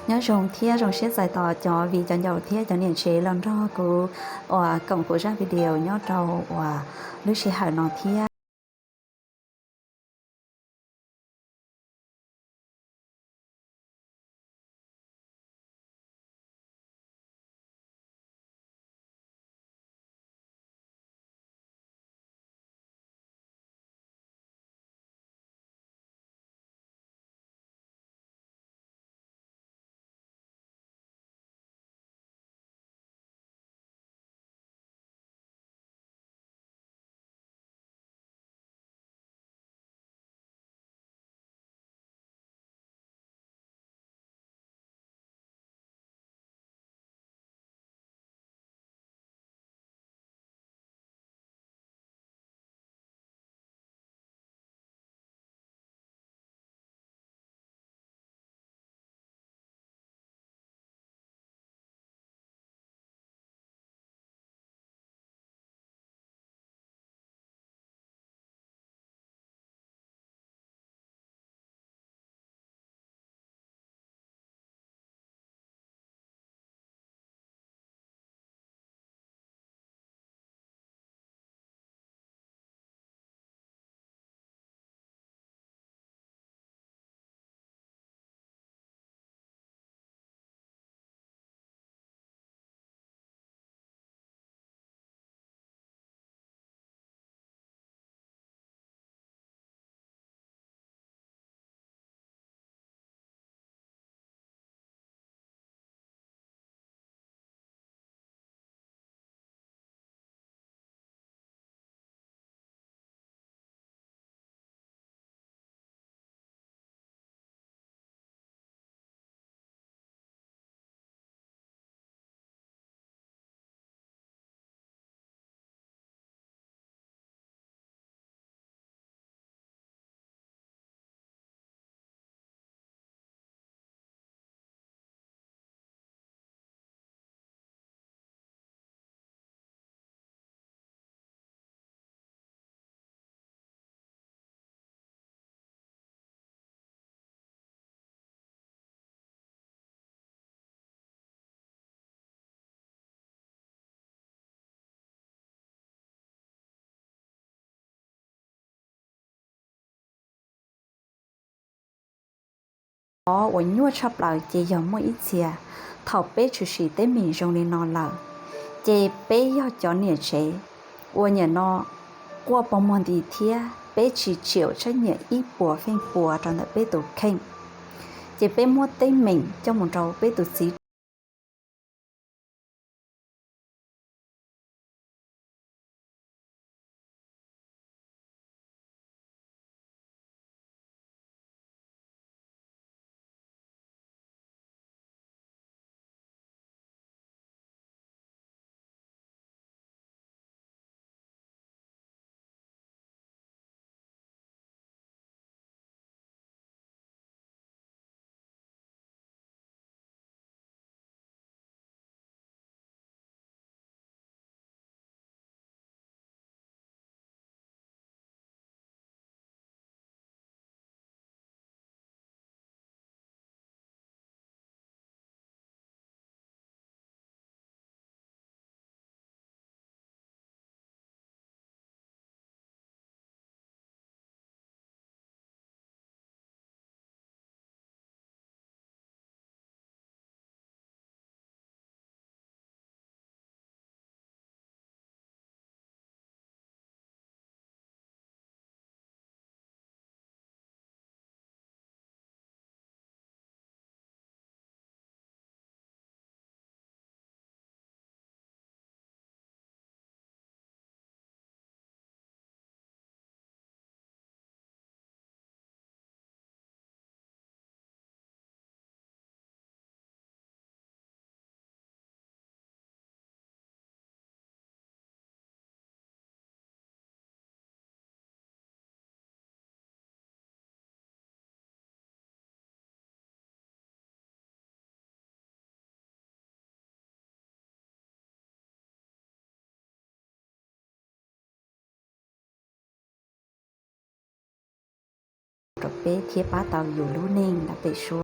nhớ rồng thia rồng xếp giải tỏ cho vì cho dầu thia cho niệm chế lần đó cô cộng của ra video nhớ trâu lúc sẽ hỏi nó thia我nhua chập lại chỉ giống mỗi ít xìa thảo bé chủ sĩ tới mình trong nên nó là chỉ bé yêu cho niệm chế我nhà nó qua bóng mòn đi thia bé chỉ chịu trách nhiệm ít bùa phanh bùa trong bé tổ kênh chỉ bé mua tới mình trong một trâu bé tổ xí bé thiết bá tàuอยู่รู้นิ่งđã bị số